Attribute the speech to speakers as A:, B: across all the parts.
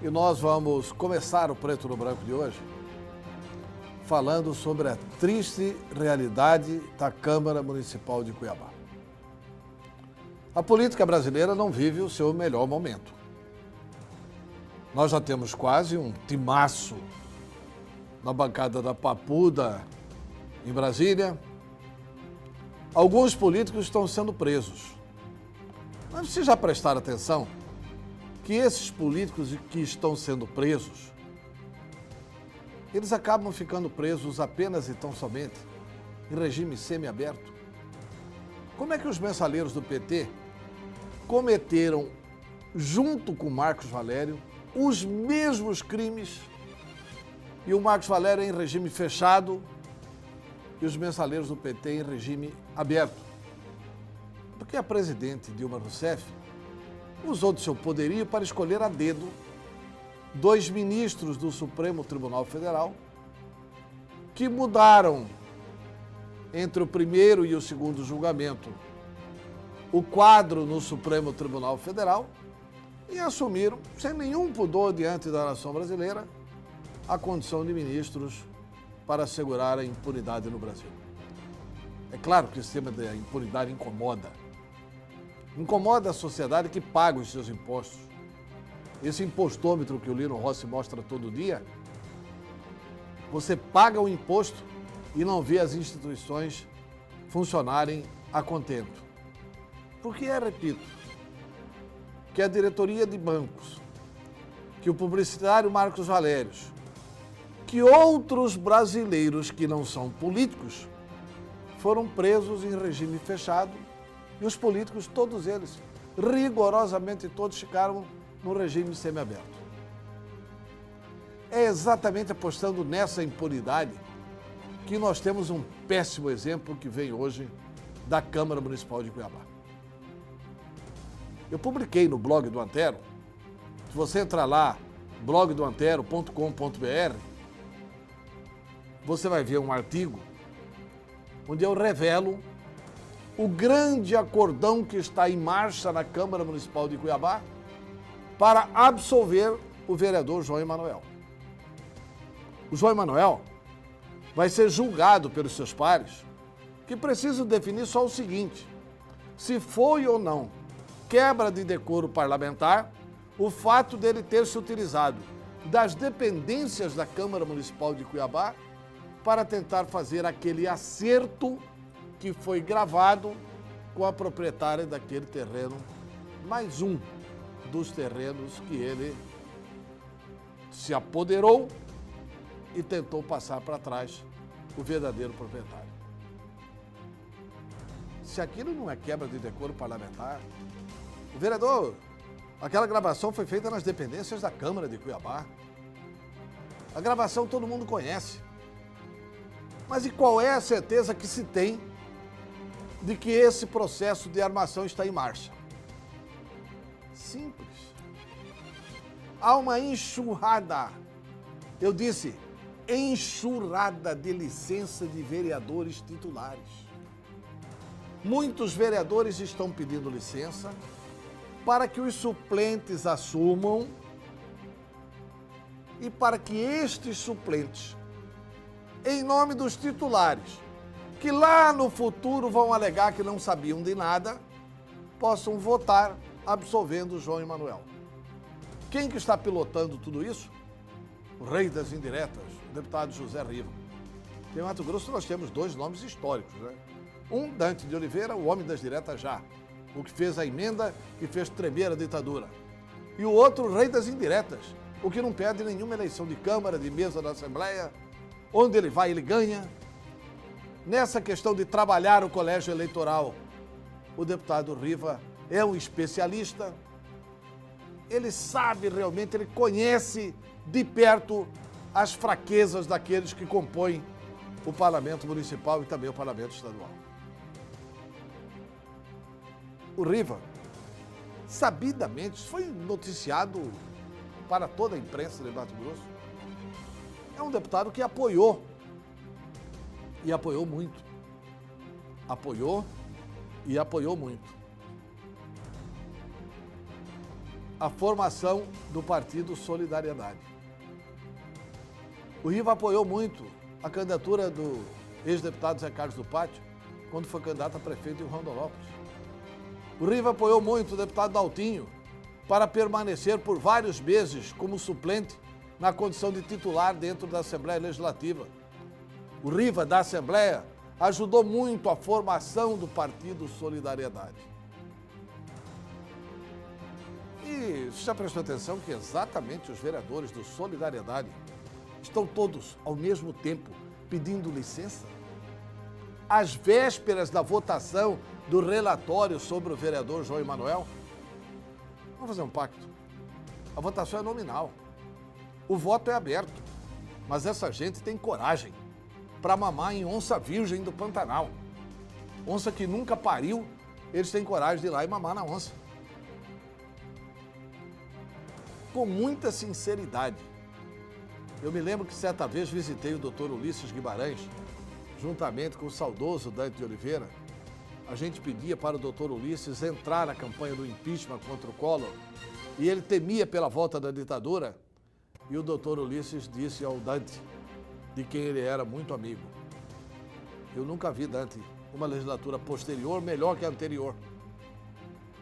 A: E nós vamos começar o Preto no Branco de hoje falando sobre a triste realidade da Câmara Municipal de Cuiabá. A política brasileira não vive o seu melhor momento. Nós já temos quase um timaço na bancada da Papuda, em Brasília. Alguns políticos estão sendo presos. Mas vocês já prestaram atenção que esses políticos que estão sendo presos, eles acabam ficando presos apenas e tão somente em regime semiaberto? Como é que os mensaleiros do PT cometeram, junto com Marcos Valério, os mesmos crimes e o Marcos Valério em regime fechado e os mensaleiros do PT em regime aberto? Porque a presidente Dilma Rousseff usou de seu poderio para escolher a dedo 2 ministros do Supremo Tribunal Federal que mudaram entre o primeiro e o segundo julgamento o quadro no Supremo Tribunal Federal e assumiram, sem nenhum pudor diante da nação brasileira, a condição de ministros para assegurar a impunidade no Brasil. É claro que o sistema da impunidade incomoda. Incomoda a sociedade que paga os seus impostos. Esse impostômetro que o Lino Rossi mostra todo dia, você paga o imposto e não vê as instituições funcionarem a contento. Porque repito, que a diretoria de bancos, que o publicitário Marcos Valério, que outros brasileiros que não são políticos foram presos em regime fechado e os políticos, todos eles, rigorosamente todos, ficaram no regime semiaberto. É exatamente apostando nessa impunidade que nós temos um péssimo exemplo que vem hoje da Câmara Municipal de Cuiabá. Eu publiquei no blog do Antero, se você entrar lá, blogdoantero.com.br, você vai ver um artigo onde eu revelo o grande acordão que está em marcha na Câmara Municipal de Cuiabá para absolver o vereador João Emanuel. O João Emanuel vai ser julgado pelos seus pares, que precisam definir só o seguinte: se foi ou não quebra de decoro parlamentar o fato dele ter se utilizado das dependências da Câmara Municipal de Cuiabá para tentar fazer aquele acerto que foi gravado com a proprietária daquele terreno, mais um dos terrenos que ele se apoderou e tentou passar para trás o verdadeiro proprietário. Se aquilo não é quebra de decoro parlamentar, o vereador, aquela gravação foi feita nas dependências da Câmara de Cuiabá. A gravação todo mundo conhece. Mas e qual é a certeza que se tem de que esse processo de armação está em marcha? Simples. Há uma enxurrada, eu disse, enxurrada de licença de vereadores titulares. Muitos vereadores estão pedindo licença para que os suplentes assumam e para que estes suplentes, em nome dos titulares, que lá no futuro vão alegar que não sabiam de nada, possam votar absolvendo o João Emanuel. Quem que está pilotando tudo isso? O rei das indiretas, o deputado José Riva. Em Mato Grosso nós temos 2 nomes históricos, né? Um, Dante de Oliveira, o homem das diretas já, o que fez a emenda que fez tremer a ditadura. E o outro, o rei das indiretas, o que não perde nenhuma eleição de Câmara, de mesa da Assembleia, onde ele vai, ele ganha. Nessa questão de trabalhar o colégio eleitoral, o deputado Riva é um especialista. Ele sabe realmente, ele conhece de perto as fraquezas daqueles que compõem o Parlamento Municipal e também o Parlamento Estadual. O Riva, sabidamente, foi noticiado para toda a imprensa de Mato Grosso, é um deputado que apoiou, e apoiou muito. Apoiou e apoiou muito. a formação do partido Solidariedade. O Riva apoiou muito a candidatura do ex-deputado Zé Carlos do Pátio, quando foi candidato a prefeito em Rondonópolis. O Riva apoiou muito o deputado Daltinho para permanecer por vários meses como suplente na condição de titular dentro da Assembleia Legislativa. O Riva, da Assembleia, ajudou muito a formação do partido Solidariedade. E você já prestou atenção que exatamente os vereadores do Solidariedade estão todos, ao mesmo tempo, pedindo licença? Às vésperas da votação do relatório sobre o vereador João Emanuel? Vamos fazer um pacto. A votação é nominal. O voto é aberto. Mas essa gente tem coragem para mamar em onça virgem do Pantanal. Onça que nunca pariu, eles têm coragem de ir lá e mamar na onça. Com muita sinceridade. Eu me lembro que certa vez visitei o Dr. Ulisses Guimarães, juntamente com o saudoso Dante de Oliveira. A gente pedia para o Dr. Ulisses entrar na campanha do impeachment contra o Collor e ele temia pela volta da ditadura. E o Dr. Ulisses disse ao Dante, de quem ele era muito amigo: eu nunca vi, Dante, uma legislatura posterior melhor que a anterior.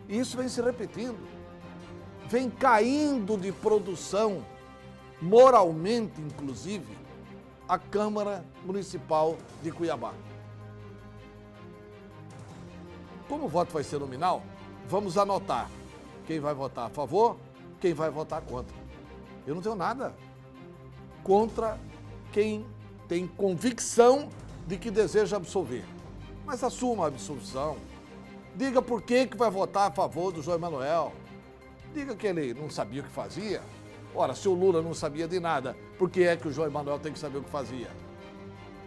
A: E isso vem se repetindo, vem caindo de produção, moralmente inclusive, a Câmara Municipal de Cuiabá. Como o voto vai ser nominal, vamos anotar quem vai votar a favor, quem vai votar contra. Eu não tenho nada contra quem tem convicção de que deseja absolver. Mas assuma a absolvição. Diga por que vai votar a favor do João Emanuel. Diga que ele não sabia o que fazia. Ora, se o Lula não sabia de nada, por que é que o João Emanuel tem que saber o que fazia?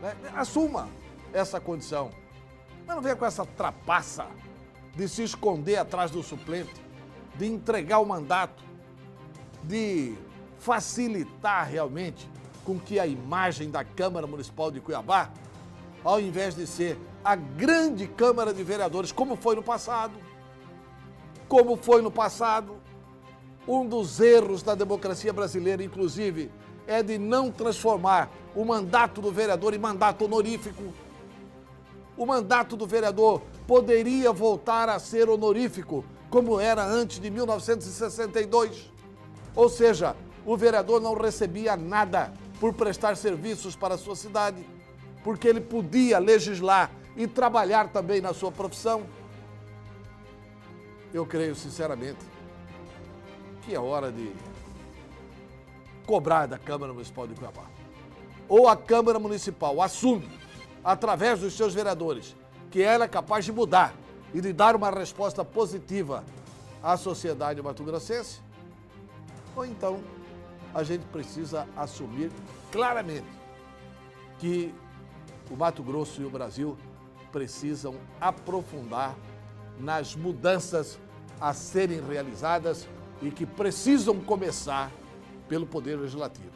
A: Né? Assuma essa condição. Mas não venha com essa trapaça de se esconder atrás do suplente, de entregar o mandato, de facilitar realmente com que a imagem da Câmara Municipal de Cuiabá, ao invés de ser a grande Câmara de Vereadores, como foi no passado, um dos erros da democracia brasileira, inclusive, é de não transformar o mandato do vereador em mandato honorífico. O mandato do vereador poderia voltar a ser honorífico, como era antes de 1962. Ou seja, o vereador não recebia nada por prestar serviços para a sua cidade, porque ele podia legislar e trabalhar também na sua profissão. Eu creio, sinceramente, que é hora de cobrar da Câmara Municipal de Cuiabá. Ou a Câmara Municipal assume, através dos seus vereadores, que ela é capaz de mudar e de dar uma resposta positiva à sociedade mato-grossense, ou então a gente precisa assumir claramente que o Mato Grosso e o Brasil precisam aprofundar nas mudanças a serem realizadas e que precisam começar pelo Poder Legislativo.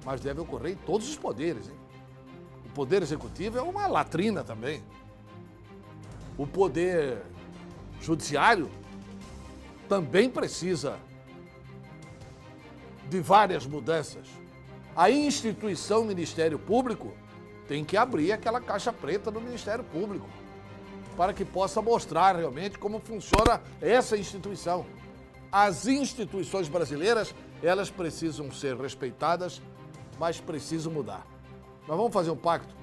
A: Mas deve ocorrer em todos os poderes, hein? O Poder Executivo é uma latrina também. O Poder Judiciário também precisa de várias mudanças. A instituição Ministério Público tem que abrir aquela caixa preta do Ministério Público para que possa mostrar realmente como funciona essa instituição. As instituições brasileiras, elas precisam ser respeitadas, mas precisam mudar. Nós vamos fazer um pacto.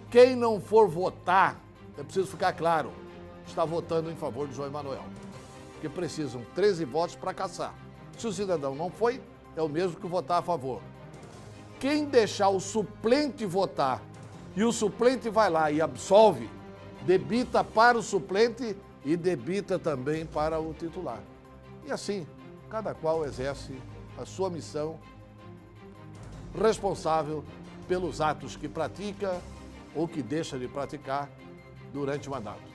A: Quem não for votar, é preciso ficar claro, está votando em favor de João Emanuel. Porque precisam 13 votos para caçar. Se o cidadão não foi, é o mesmo que votar a favor. Quem deixar o suplente votar e o suplente vai lá e absolve, debita para o suplente e debita também para o titular. E assim, cada qual exerce a sua missão responsável pelos atos que pratica ou que deixa de praticar durante o mandato.